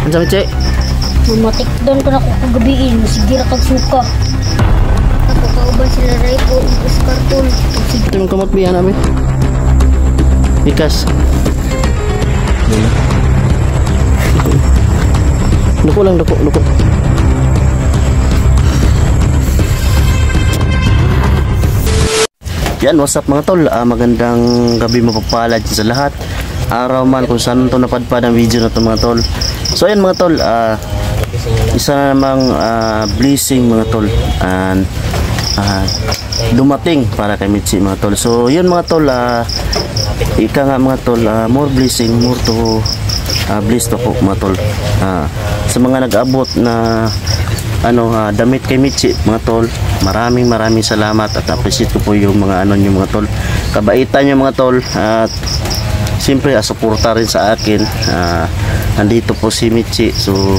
Ano sa Michi? Mamatik doon ko na ko kagabiin. Sige kag suka. Ako kauban sila ray ko. Ubus karton. Ito yung kamot biya namin. Ikas. Luko lang, luko. Yan, what's up mga tol? Magandang gabi, mapagpalad sa lahat. Araw man kung saan ito napadpad ang video na ito mga tol. So yan mga tol, isa na namang blessing mga tol. And dumating para kay Michi mga tol. So yun mga tol, ika nga mga tol, more blessing, more to blessed ako mga tol. Sa mga nag-abot na damit kay Michi mga tol, maraming salamat at appreciate ko po yung mga yung mga tol, kabaitan yung mga tol, at siyempre suporta rin sa akin. Andito po si Michi, so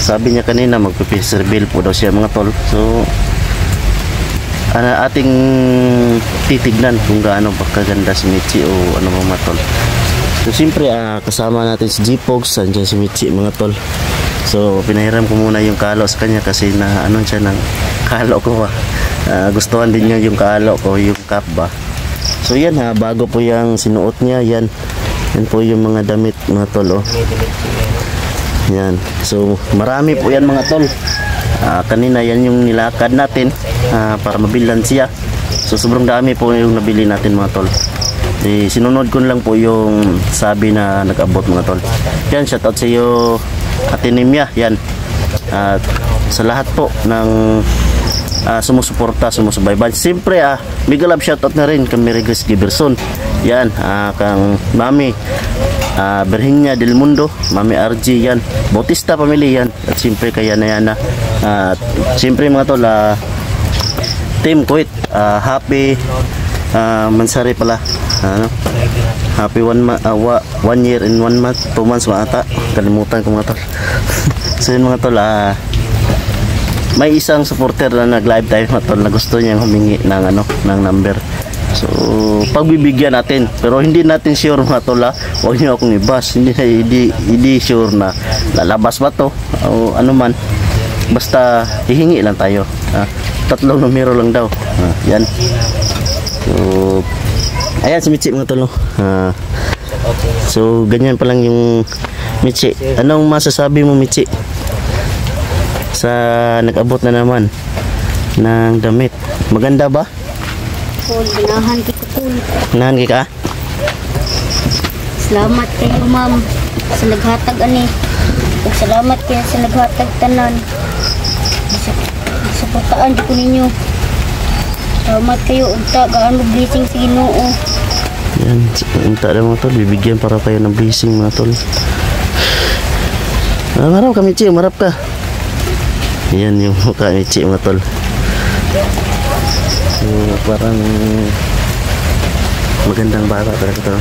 sabi niya kanina magpipiser bill po daw siya mga tol. So ating titignan kung gaano ba kaganda si Michi o ano mga tol. So siyempre kasama natin si G-Pogs, andyan si Michi mga tol. So pinahiram ko muna yung kalo sa kanya kasi na siya ng kalo ko ba. Gustuhan din niya yung kalo ko, yung cap ba. So yan bago po yung sinuot niya, yan po yung mga damit mga tol, oh. Yan, so marami po yan mga tol. Kanina yan yung nilakad natin para mabilan siya. So sobrang dami po yung nabili natin mga tol. Sinunod ko lang po yung sabi na nag-abot mga tol. Yan, shoutout sa iyo Ate Nimya, yan. At sa lahat po ng sumusuporta, sumusubaybay. Siyempre mega love shoutout na rin kay Mary Grace Giberson. Yan, kang Mami Berhinya del Mundo, Mami RG, yan. Bautista family yan. At siyempre kay Yana. At siyempre mga tol, Team Kuwait, happy Mansari pala. Happy 1 year and 1 month, 2 months ata. Kalimutan ko mga tol. So yun mga tol, may isang supporter na nag-live tayo mga tol na gusto niyang humingi ng ng number. So pagbibigyan natin, pero hindi natin sure mga tol, huwag niyo akong i-bash. Hindi sure na lalabas ba to o ano man. Basta hihingi lang tayo. 3 numero lang daw. Yan. So ayan si Michi mga tol. So ganyan pa lang yung Michi. Anong masasabi mo Michi sa nag-abot na naman ng damit? Maganda ba? Ganahan kita cool. Ganahan ka? Salamat kayo ma'am sa naghatag ani. Ug salamat kayo sa naghatag tanan. Suportaan ko ninyo. Salamat kayo unta gaano blessing sa Ginoo. Yan, unta lang mga tol, bibigyan para kayo ng blessing mga tol. Marap ka Michi, marap ka. Yan yung mukha Michi mga tol. So parang magandang bata talaga to.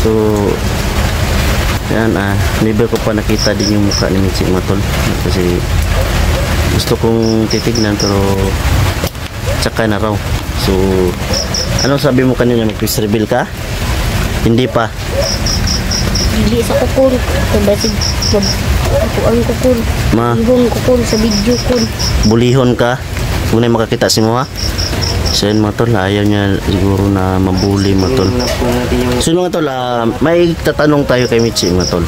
So yan, never ko pa nakita din yung mukha ni Michi mga tol. Kasi gusto kong titignan pero tsaka na raw. So ano sabi mo kanina, mag-quiz reveal ka? Hindi pa. Hindi sa kukul. Kabasig ang kukul. Bulihon kukul sa video kul. Bulihon ka? Kung na makakita si mo ha? So yun mga tol, ayaw niya siguro na mabuli mga tol. So mga tol, may tatanong tayo kay Michi mga tol.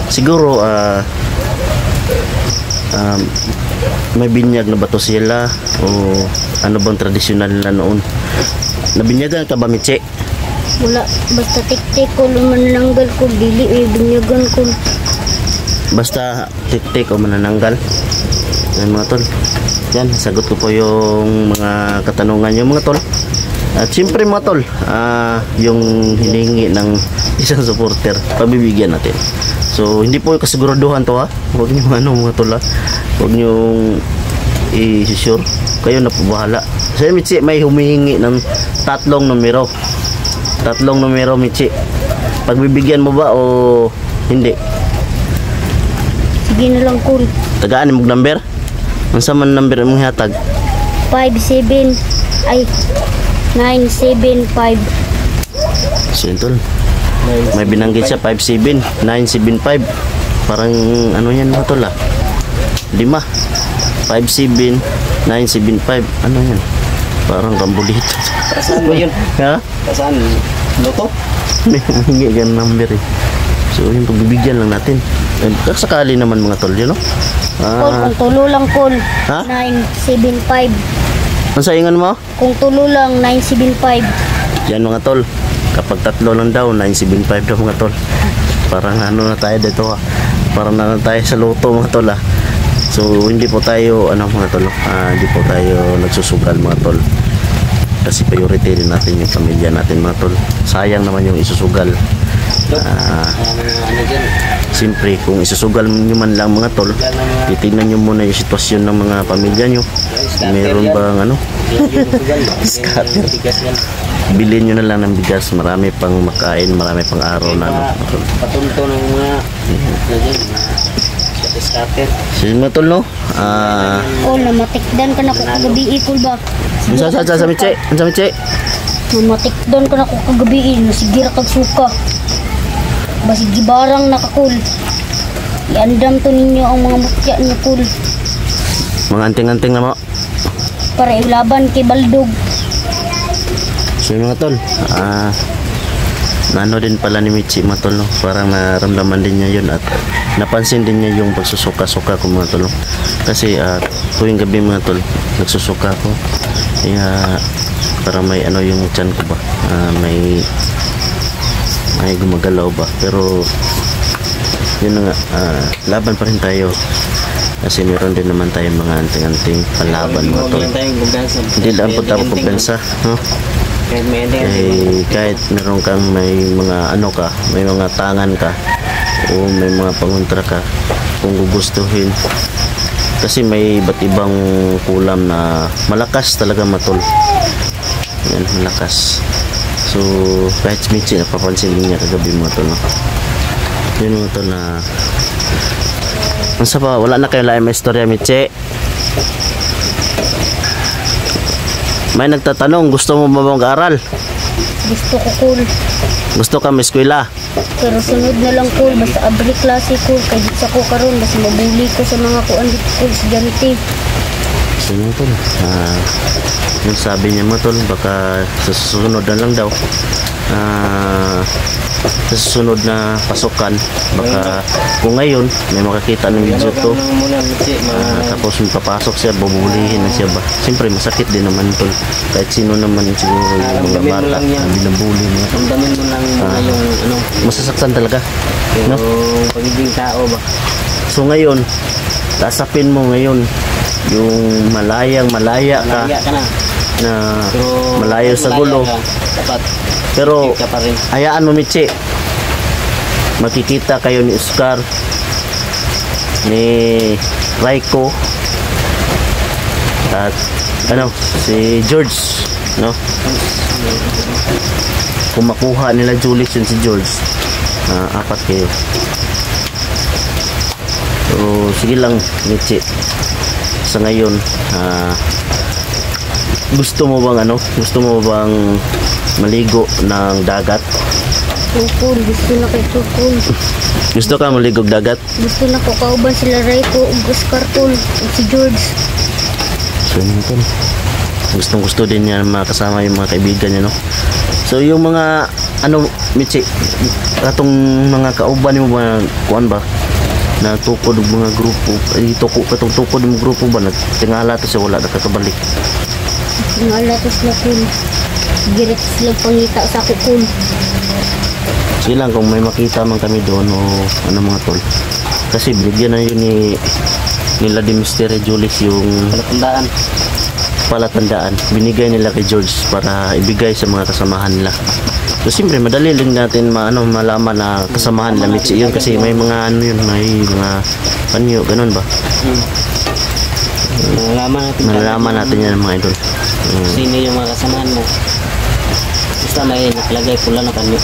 Siguro may binyag na ba to sila o ano bang tradisyonal na noon? Nabinyagan ka ba Michi? Wala, basta tik-tik ko manananggal ko, dili binyagan ko. Basta tik-tik o manananggal. Yan mga tol. Yan, sagot ko po yung mga katanungan nyo mga tol. At siyempre mga tol, yung hiningi ng isang supporter, pabibigyan natin. So hindi po kasiguraduhan to ha. Huwag nyo mga tol ha. Huwag nyo i-sure. Kayo na po bahala. So Michi, may humihingi ng 3 numero. 3 numero Michi. Pagbibigyan mo ba o hindi? Sige na lang cool. Tagaan mo number? Ang sama number mong hatag? 57 ay 975. So yun tol, may binanggit siya 57 975. Parang ano yan mga tol 5, 5-7, 9-7-5. Ano yan? Parang kambulito. Saan ba yun? Ha? Saan? Loto? May humingi ka ng number eh. So yung pagbibigyan lang natin. Sakali naman mga tol yun, no? Kul, kung tulo lang kul. Ha? 975. Ang saingan mo? Kung tulo lang 975. Yan mga tol. Kapag tatlo lang daw, 975 daw mga tol. Parang ano na tayo dito Parang na tayo sa loto mga tol So hindi po tayo mga tol, hindi po tayo nagsusugal mga tol. Kasi priority din natin yung pamilya natin mga tol. Sayang naman yung isusugal. Ano dyan? Siyempre kung isusugal nyo man lang mga tol, titignan nyo muna yung sitwasyon ng mga pamilya nyo. Meron bang scatter. Bilhin nyo na lang ng bigas. Marami pang makain, marami pang araw na patunto ng mga scatter. sige mga tol, no? Kul, namatikdan ka na ko kagabi kul ba? Sa Miche? Namatikdan ka na ko kagabi. Nasigira kag suka. Basig gibarang nakakul. Iandam to ninyo ang mga mutya niyo kul. Mga anting-anting na mo. Para ilaban kay Baldog. So yun mga tol, nano din pala ni Michi mga tol, no? Parang naramdaman din niya yun at napansin din niya yung pagsusuka-suka ko mga tol, no? Kasi tuwing gabi mga tol, nagsusuka ko. Kaya para may yung tiyan ko ba, may gumagalaw ba. Pero yun na nga, laban pa rin tayo. Kasi meron din naman tayong mga anting-anting palaban mga tol. Hindi lang po tayo pagpensa, no? Kahit meron kang may mga may mga tangan ka o may mga pangontra ka, kung gugustuhin, kasi may iba't ibang kulam na malakas talaga matol. Yan, malakas. So kahit si Michi, napapansin din niya kagabi mga tol, no? Yun mga tol na masa pa, wala na kayo lain may istorya Michi. May nagtatanong, gusto mo ba mag-aral? Gusto ko kul. Gusto ka may eskwela? Pero sunod na lang kul. Basta abri klase kul. Kaya sa ko karon. Basta mabuli ko sa mga kuan dito kul. Estudyante. So yun tol, yung sabi niya mga tol, baka sa susunod na lang daw, sa susunod na pasukan, baka kung ngayon may makakita ng video to, tapos papasok siya, bubulihin na siya ba. Siyempre masakit din naman tol, kahit sino naman siguro yung mga bata na binabuli niya. Damdamin mo lang yung masasaktan talaga, no? Yung pagiging tao ba. So ngayon, lasapin mo ngayon yung malaya ka Malaya ka na. na Pero malayo sa gulo. Dapat Pero ka pa rin. hayaan mo Michi, makikita kayo ni Oscar, ni Raiko, at si George, no? Kung makuha nila Julius yun si George, 4 kayo. So sige lang Michi, sa ngayon, gusto mo bang maligo ng dagat? Tukul. Gusto na kay Tukul. Gusto ka maligo ng dagat? Gusto na ko kauban sila Raiko ug Oscar kul. Ug si George. So yun tol, gustong-gusto din niya makasama yung mga kaibigan niya, no? So yung mga Michi, katong mga kauban mo ba kuan ba na tukod ng mga grupo, katong tukod ng grupo ba nagtingala to siya, wala na kakabalik? Nga latos na kul. Direct sila pangita sa ako kul. Sige lang kung may makita man kami doon o mga tol, kasi binigyan na yun nila di Mr. Julius yung palatandaan, binigay nila kay George para ibigay sa mga kasamahan nila. So siyempre madali lang natin malaman na kasamahan nila Michi yun, kasi may mga may mga panyo, ganun ba? Malalaman natin yan mga idol. Sino yung mga kasamahan mo? Basta may nakalagay pula na kanyo.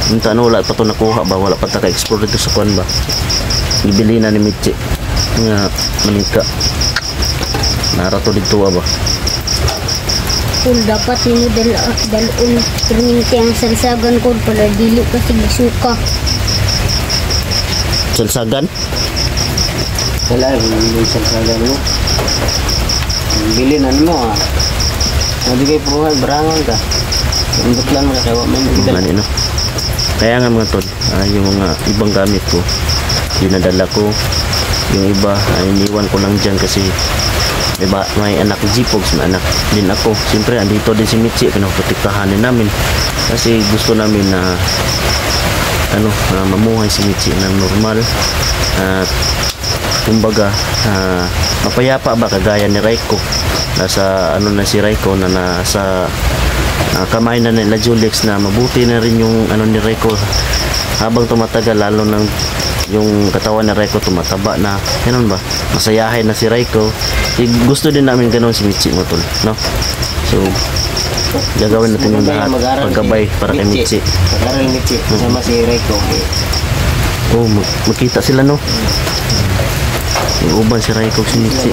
Yung wala pa ito nakuha ba? Wala pa ito ka-explore dito sa kuwan ba? Ibili na ni Michi nga manika. Narato dito ba? kul dapat nimo dalon perminti ang salsagan kul para dili ka sigsuka. Salsagan? Wala, hindi sa sagan mo. Bilin mo ah. Nabigay po nga, barangan ka. Undot lang makakawa mo yung bigay. Mani, no? Kaya nga mga tol, yung mga ibang gamit ko, dinadala ko. Yung iba, iniwan ko lang dyan kasi diba, may anak G-Pogs, may anak din ako. Siyempre, andito din si Mitzi, pinaprotektahanin namin. Kasi gusto namin na mamuhay si Mitzi ng normal. At kumbaga, mapayapa ba kagaya ni Raiko. Nasa na si Raiko na nasa kamay na nila Julix, na mabuti na rin yung ni Raiko habang tumatagal, lalo ng yung katawan ni Raiko tumataba na, ganun ba, masayahin na si Raiko. Gusto din namin ganun si Mitzi mo tol, no? So gagawin natin yung lahat paggabay para kay Mitzi. Mag-aral Mitzi kasama si Raiko. Magkita sila, no? Yung uban si Raiko si Mitzi,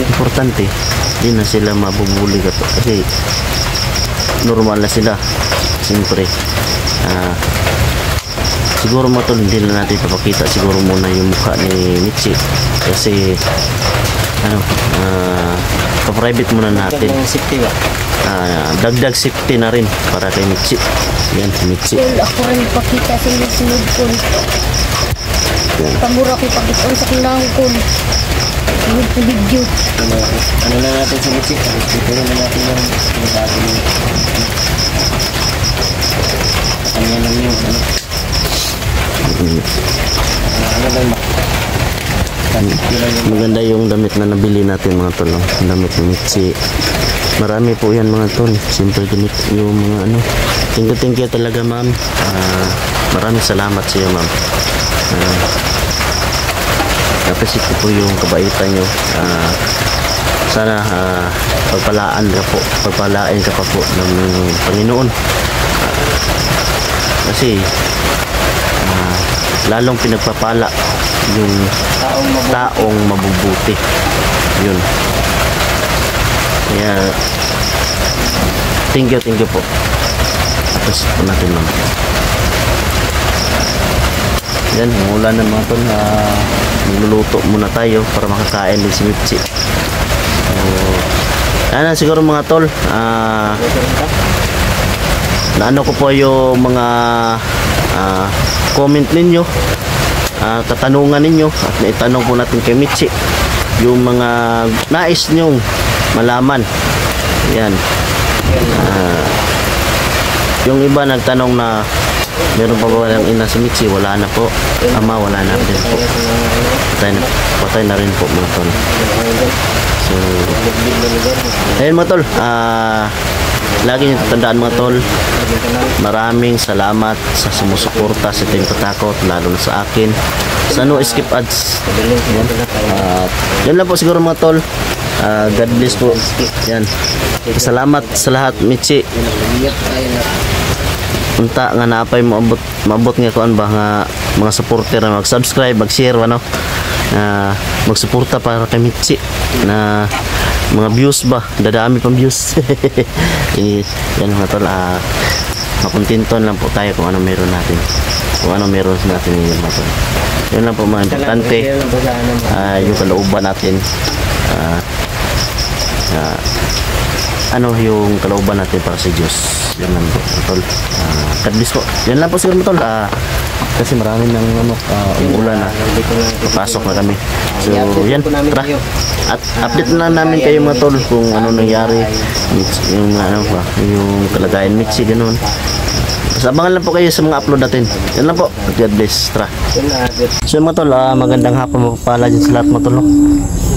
importante di na sila mabubuli kasi normal na sila. Siyempre siguro mo tol, hindi na natin papakita siguro muna yung mukha ni Mitzi kasi pa-private muna natin. Dagdag safety na rin para kay Mitzi. Yan si Mitzi. Ako rin pakita sa sunod ko. Pamura ko pakita sa kailangan ko. Sunod sa video. Ano na natin si Mitzi? Ito na natin yung sinasabi niyo. Kanya lang yun. Maganda yung damit na nabili natin mga tol, damit ni Mitzi. Marami po yan mga tol. Simple ganit yung mga thank you talaga ma'am. Maraming salamat sa iyo ma'am. Napasik ko po yung kabaitan nyo. Sana pagpalain ka pa po ng Panginoon. Kasi lalong pinagpapala yung taong mabubuti. Yun. Kaya thank you po. Tapos po natin ma'am. Yan, mula na mga tol, niluluto muna tayo para makakain din si Mitzi. Yan siguro mga tol, naano ko po yung mga comment ninyo, katanungan ninyo, at naitanong po natin kay Mitzi yung mga nais nyong malaman. Yan. Yung iba nagtanong na meron pa ba ng ina si Mitzi? Wala na po. Ama, wala na rin po. Patay na rin po mga tol. So ayun mga tol, lagi nyo tatandaan mga tol, maraming salamat sa sumusuporta sa Team Katakot, lalo na sa akin sa No Skip Ads. Yan lang po siguro mga tol. God bless po. Yan, salamat sa lahat Mitzi. Unta nga naapay maabot nga kuan ba nga mga supporter na mag-subscribe, mag-share magsuporta para kay Mitzi na mga views ba, dadami pang views. Yan mga tol, makontenton lang po tayo kung ano meron natin, ngayon mga tol. Yun lang po mga importante, yung kalooban natin, yung kalooban natin para sa Diyos. Yan lang po mga tol. God bless po. Yan lang po siguro mga tol, kasi marami ng umulan na, papasok na kami. So yan, tara, at update na namin kayo mga tol kung ano nangyari, yung yung kalagayan Mitzi, ganoon. So abangan lang po kayo sa mga upload natin. Yan lang po. God bless. Tara. So mga tol, magandang hapon mapapala dyan sa lahat mga tol, no?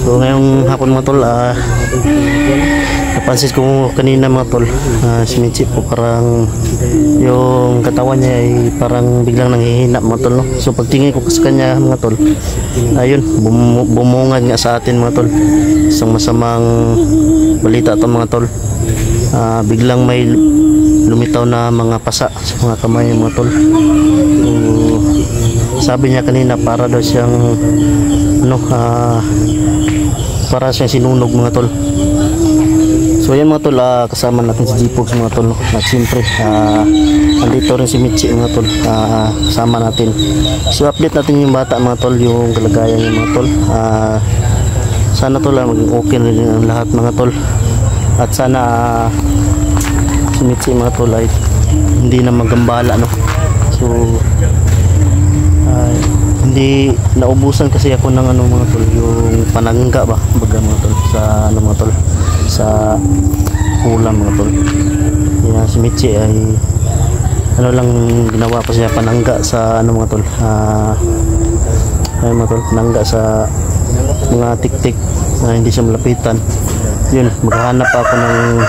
So ngayong hapon mga tol, napansin ko kanina mga tol, si Mitzi po parang yung katawan niya ay parang biglang nanghihina mga tol, no? So pagtingin ko sa kanya mga tol, ayun, bumungad nga sa atin mga tol. Isang masamang balita ito mga tol. Biglang may lumitaw na mga pasa sa mga kamay mga tol. Sabi niya kanina para daw siyang para siyang sinunog mga tol. So So yan mga tol, kasama natin si Jipogs mga tol, no? At siyempre andito rin si Mitchie mga tol, kasama natin. So update natin yung bata mga tol, yung kalagayan yung mga tol. Sana tol maging okay rin ang lahat mga tol. At sana si Mitchie mga tol ay hindi na magambala, no? So hindi naubusan kasi ako ng ano mga tol, yung panangga ba baga mga tol sa ano mga tol, sa ulam mga tol. Kaya si Mitchie ay ano lang ginawa ko siya, panangga sa ano mga tol, ay mga tol, panangga sa mga tik-tik na hindi siya malapitan. Yun, maghahanap ako ng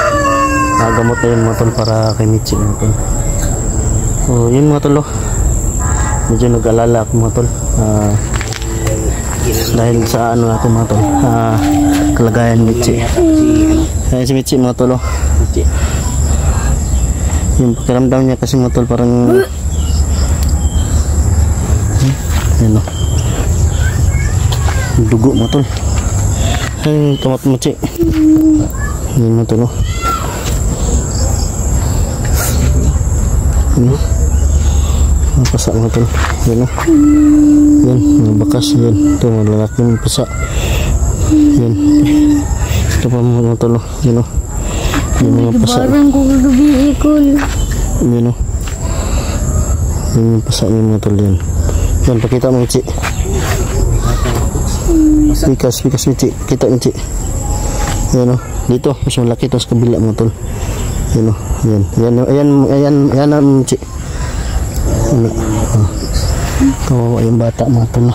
gamot na yun mga tol para kay Mitchie mga tol. So yun mga tol, medyo nag-alala ako mga tol, dahil sa ano natin mga tol, kalagayan ni Mitchie. Ayan si Mitchie mga tol, yung pakiramdam niya kasi mga tol parang ayun o, dugo mga tol. Ay kamat Mitchie, ayun mga tol, ano pasa mga tol, yan o, yan mga bakas, yan ito mga lalaki ng pasa, yan ito pa mga tol, yan o, yan mga pasa, Barang ko kagabi ikol. yan o, yan yung pasa yung mga tol, yan yan, pakita mo Mitchie, pikas Mitchie, kita Mitchie, yan o, dito mas malaki ito sa kabila mga tol, yan o, yan Mitchie. Kawawa yung bata mga tol.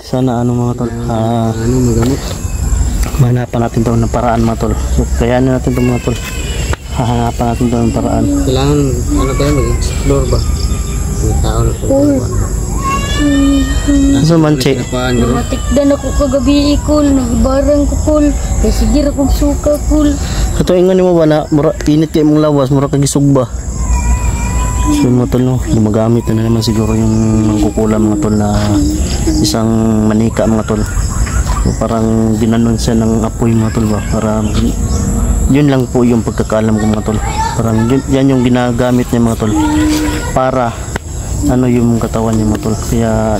Sana ano mga tol, Ano magamot? mahanapan natin daw ng paraan mga tol. So kayanin natin ito mga tol, hahanapan natin daw ng paraan. Kailangan ano tayo mag-explore ba? May tao na po. So manche, Natikdan ako kagabi ikol. Nagibarang ko kol. Kaya sigir akong suka kol. katuingan mo ba na mura, init kayo mong lawas, mura kagisog ba? So mga tol, no, gumagamit na naman siguro yung mangkukulam mga tol na isang manika mga tol. So, parang ginanon siya ng apoy mga tol ba, para yun lang po yung pagkakalam ko mga tol. Parang yan yung ginagamit niya mga tol para ano yung katawan niya mga tol. Kaya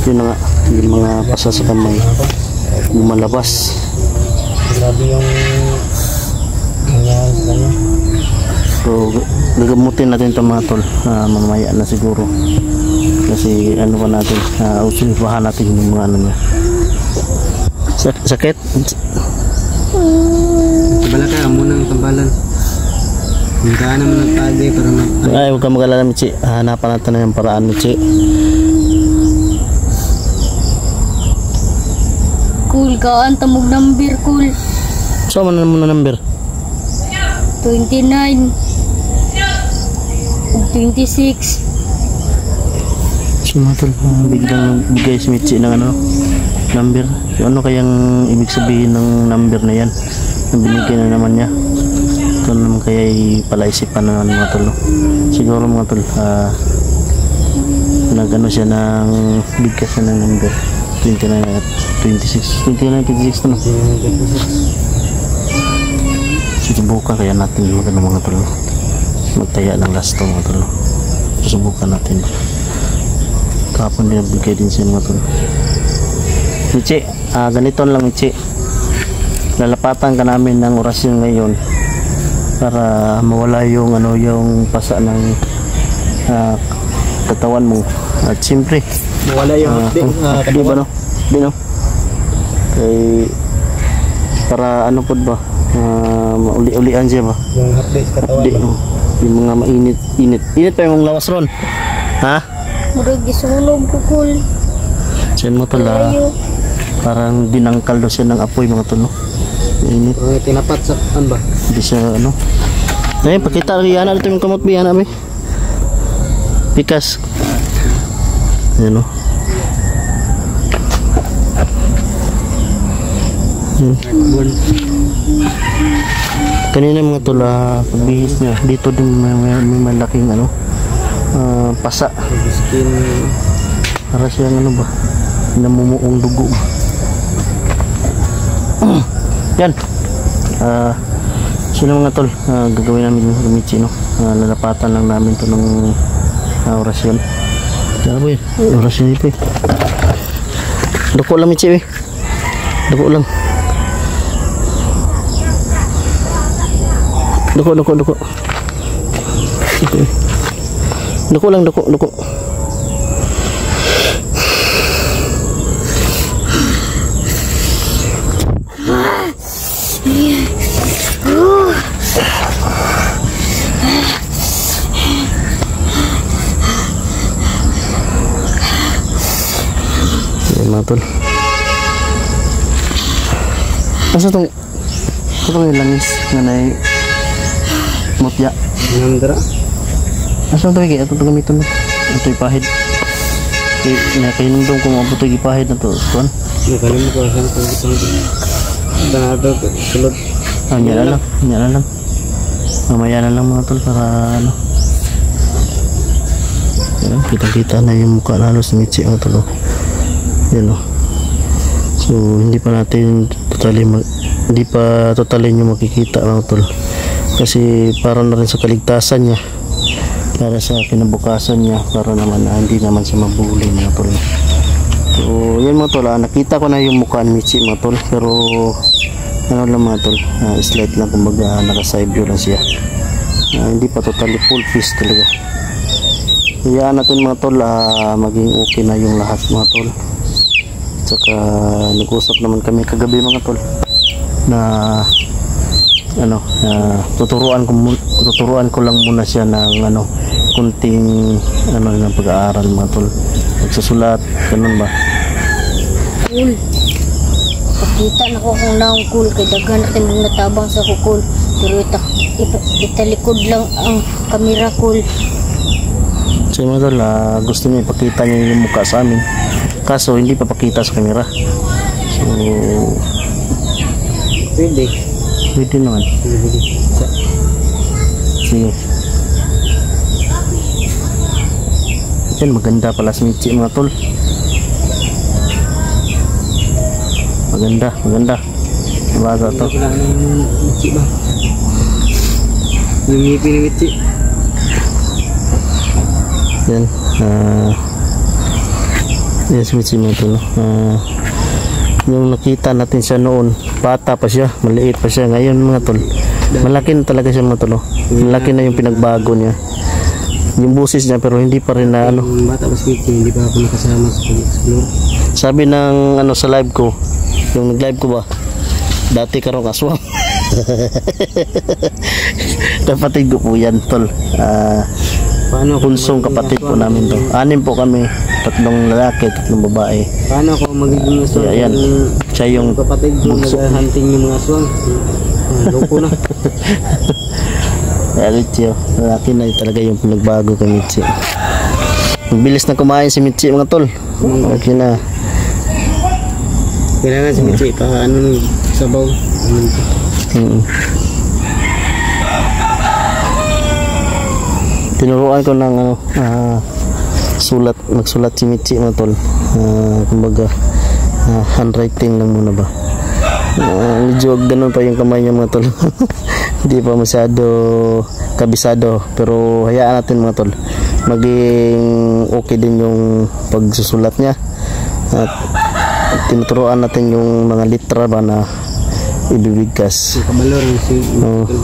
yun na nga, yung mga pasa sa kamay lumalabas. Grabe yung nangyari sa kanya. So gagamutin natin ito mga tol, mamaya na siguro, kasi ano pa natin, usulipahan natin yung mga ano niya. Sakit? Tabala ka, munang tambalan. Hindi ka naman nagpagay para Ay, huwag ka mag-alala Mitchie, hanapan natin na yung paraan Mitchie. Kul kaan tamog number kul. So ano naman na number? 29 ug 26. So mga tol, biglang bigay si Mitchie ng ano, number. So, ano kayang ibig sabihin ng number na yan na binigay na naman niya? Ito naman kaya palaisipan na mga tol, no? Siguro mga tol, nagano siya ng bigkas siya ng number 29 at 26 to, no? Susubukan kaya natin yung mga tol, magtaya ng last to mga tol. Susubukan natin. Kapon din nabigay din siya mga tol. Mitchie, ganito lang Mitchie, lalapatan ka namin ng orasyon ngayon para mawala yung ano, yung pasa ng katawan mo. At siyempre mawala yung di ba no? Di no? Kay para ano po ba, uli-ulian siya ba? yung hapde sa katawan. Di, yung mga init pa yung lawas ron, ha? Murag gisunog ko kul. Siyan mo tol, parang dinangkal daw siya ng apoy mga tol, no? Init, Tinapat sa ba? hindi siya ano. Ayun, pakita rin yan, ito yung kamot biyan namin. Pikas. Ayan o. Kanina mga tol, pagbihis niya dito din may malaking ano, pasa. Skin. Para siyang ano ba, namumuong dugo. Yan, Sino mga tol, gagawin namin yung Michi, no? Lalapatan lang namin to ng orasyon. Kaya po yun, orasyon dito eh. Duko lang Michi eh. Duko lang. Duko. Duko lang, duko. Mga tol. Asa itong yung langis na nai mutya? Nandra? Asa itong kaya itong gamiton mo? Ito ipahid. Kainundong ko mga puto ipahid na ito. Tuan? Nakalim ko asan kung ito. Tanado, sulod. Yan na lang. Mamaya na lang mga tol para ano. Yan, kita-kita na yung mukha na halos ni Michi mga tol. Yan o. So hindi pa totally nyo makikita mga tol, kasi para na rin sa kaligtasan niya, para sa kinabukasan niya, para naman hindi naman siya mabuli mga tol. So yan mga tol, nakita ko na yung mukha ni Michi mga tol, pero ano lang mga tol, slight lang, kumbaga naka-side view lang siya, hindi pa totally full face talaga. Hayaan natin mga tol, maging okay na yung lahat mga tol. Saka nag-usap naman kami kagabi mga tol na ano, tuturuan ko lang muna siya ng ano, kunting ano ng pag-aaral mga tol, pagsusulat, ganun ba? Cool. Pakita na ko kung naong cool, kay daghan natin yung natabang sa kukul, pero italikod lang ang kamera cool. So mga tol, gusto niya ipakita niya yung mukha sa amin, kaso hindi pa pakita sa kamera. So pwede naman. Sige. Yan, maganda pala si Michi mga tol. Maganda. Bago to. Yung ngipin ni Michi. Yan. Yan si Michi mga tol. Yung nakita natin siya noon, bata pa siya, maliit pa siya. Ngayon mga tol, malaki na talaga siya mga tol. Malaki na yung pinagbago niya. Yung busis niya, pero hindi pa rin na ano. Bata pa siya, hindi pa ako nakasama sa pag-explore. Sabi ng ano sa live ko, yung nag-live ko ba, dati karong aswang. Kapatid ko po yan tol. Punsong kapatid po namin to. 6 po kami, 3 lalaki, 3 babae. Paano ako magiging aswang? Ayan, siya yung kapatid ko nag-hunting yung mga aswang. Loko na. Kaya Michi, lalaki na talaga yung pinagbago kay Michi. Bilis na kumain si Michi mga tol. Okay na. Kailangan si Michi pa ano nung sabaw. Tinuruan ko ng ano, magsulat si Michi mga tol. Kumbaga handwriting lang muna ba. Medyo ganun pa yung kamay niya mga tol. Hindi pa masyado kabisado, pero hayaan natin mga tol, maging okay din yung pagsusulat niya. At tinuturuan natin yung mga litra ba na ibibigkas.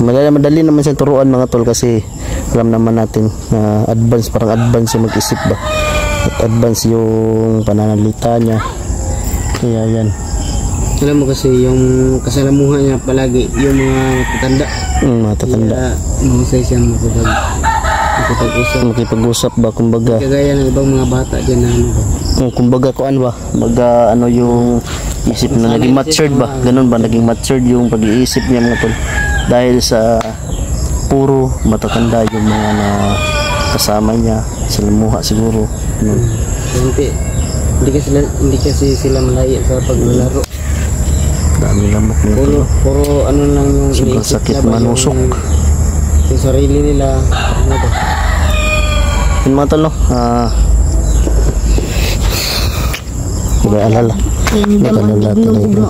Madali naman siyang turuan mga tol, kasi alam naman natin na parang advance yung mag-isip ba, at advance yung pananalita niya. Kaya yan, alam mo kasi yung kasalamuhan niya palagi yung mga tatanda. Mga tatanda. Kaya mahusay siya makipag-usap ba, kumbaga. Kagaya ng ibang mga bata dyan na ano ba. Kumbaga kuan ba, ano yung isip na naging matured ba, ganun ba, naging matured yung pag-iisip niya mga tol, dahil sa puro matatanda yung mga na kasama niya sa lamuha siguro. Hindi kasi sila malaya sa paglalaro. Dami lamok nito. Puro ano lang yung sobrang sakit manusok. Yung sarili nila ano ba? Yung mga tol, diba alala? Nakalala talaga.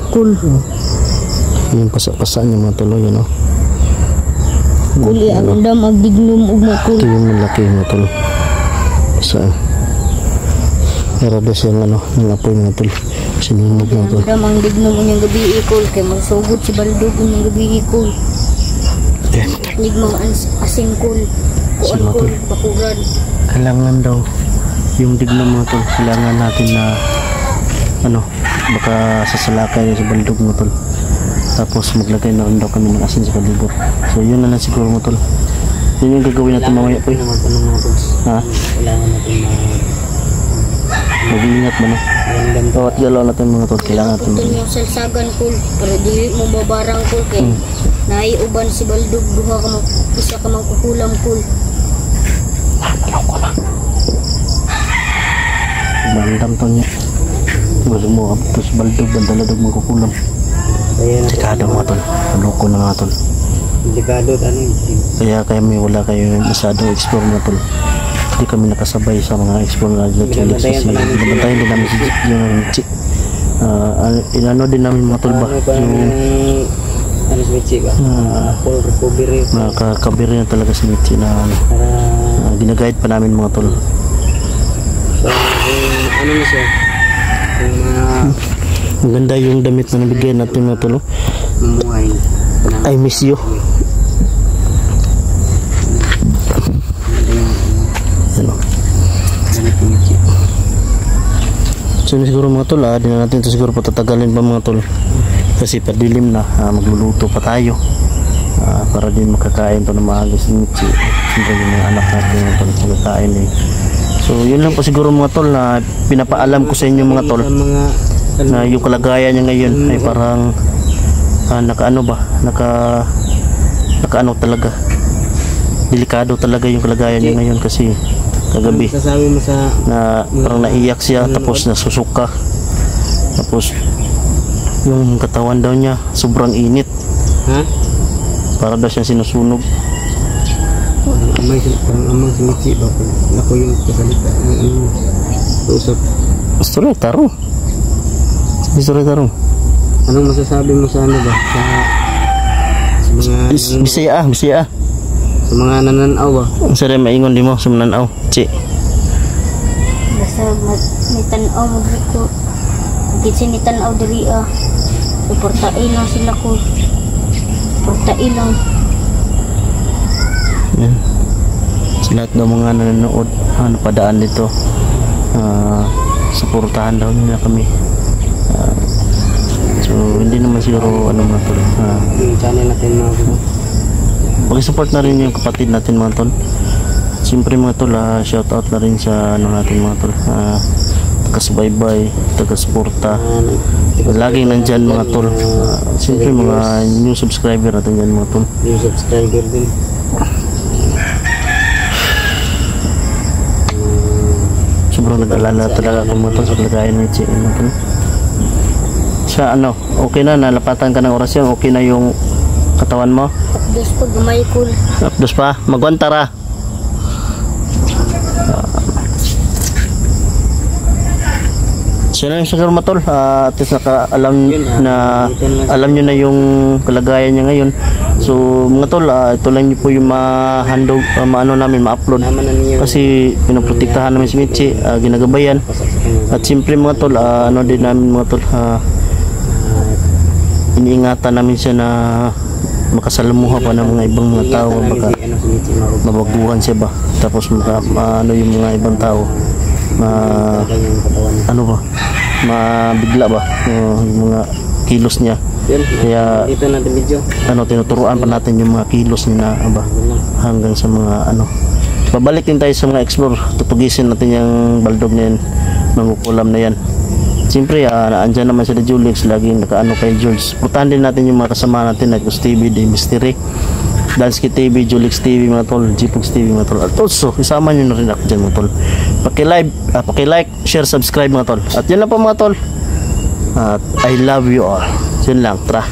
Yung pasa-pasa niya mga tol, yun o. Kuli ang dam agdignum ug mga kul. Ito yung malaki mga tol. Saan? Meron daw siyang ng apoy mga tol. Sinunog mga tol. Ang dam ang dignum unyang gabi kul kay magsugod si baldog unyang gabi kul. Lig mga asing kul. Kuan kul bakuran. Kailangan daw yung dignum mga tol. Kailangan natin na baka sasalakay sa baldog mga tol. Tapos maglagay na rin daw kami ng asin sa palibot. So yun na lang siguro mga tol. Yun yung gagawin natin mamaya po. Ha? Kailangan natin Mag-iingat ba no? Bawat galaw natin mga tol. Kailangan natin Putin yung salsagan kul. Para dili mo babarang kul kay naiuban si baldog. Duha ka isa ka magkukulam kul. Bandam to niya. Gusto mo tapos baldog. Bandaladog magkukulam. Delikado mga tol. Maloko na mga tol. Delikado Kaya may wala kayo masyadong explore mga tol. Hindi kami nakasabay sa mga explore na Julix kasi binabantayan din namin si yung inano din namin mga tol ba yung makakabiri na talaga si Michi na ginagayad pa namin mga tol. Ano na siya? Ang ganda yung damit na nabigyan natin mga tol. Mamuhay. I miss you. Ano? So siguro mga tol, di na natin ito siguro patatagalin pa mga tol. Kasi padilim na, magluluto pa tayo. Para din makakain to na maaga si Michi. Siyempre yung mga anak natin mga tol, makakain eh. So yun lang po siguro mga tol na pinapaalam ko sa inyo mga tol. Na yung kalagayan niya ngayon ay parang nakaano talaga, delikado talaga yung kalagayan niya ngayon kasi kagabi na parang naiyak siya tapos nasusuka tapos yung katawan daw niya sobrang init para daw siya sinusunog. Amang si Michi ba ako yung kasalita usap Story tarong. Anong masasabi mo sa ba? Sa mga Bisaya. Sa mga nananaw ba? Ang sarap maingon di mo sa nananaw. Chi. Basta may tanaw mo dito. Kasi may tanaw diri Suportain lang sila ko. Suportain lang. Yan. Sa lahat ng mga nanonood padaan dito suportahan daw nila kami. So hindi naman siguro mga tol. Yung channel natin mga tol. Pag-support na rin yung kapatid natin mga tol. Siyempre mga tol, shout out na rin sa natin mga tol. Taga-subaybay, taga-suporta. Laging nandyan mga tol. Siyempre mga new subscriber natin dyan mga tol. New subscriber din. Sobrang nag-alala talaga ako mga tol sa kalagayan ni Chi mga tol. Sa okay na, nalapatan ka ng orasyon, okay na yung katawan mo? Tapos pag gamay kul. Tapos pa, magwantara. So yun lang siguro matol, at least alam nyo na yung kalagayan niya ngayon. So mga tol, ito lang nyo po yung ma-handle, ma-upload. Kasi pinaprotektahan namin si Michi, ginagabayan. At siyempre mga tol, din namin mga tol, iniingatan namin siya na makasalamuha pa ng mga ibang mga tao, baka mabaguhan siya ba, tapos yung mga ibang tao mabigla ba yung mga kilos niya. Kaya dito natin video tinuturuan pa natin yung mga kilos niya na hanggang sa mga babalik din tayo sa mga explore, tutugisin natin yung baldog na yan, mangukulam na yan. Siyempre, naandyan naman sila Julix, laging kay Jules. Putahan din natin yung mga kasama natin, like TV, The Mystery, Dansky TV, Julix TV mga tol, Gpogs TV mga tol. At also, isama nyo na rin ako dyan mga tol. Paki-like, share, subscribe mga tol. At yun lang po mga tol. At I love you all. Yun lang, tara.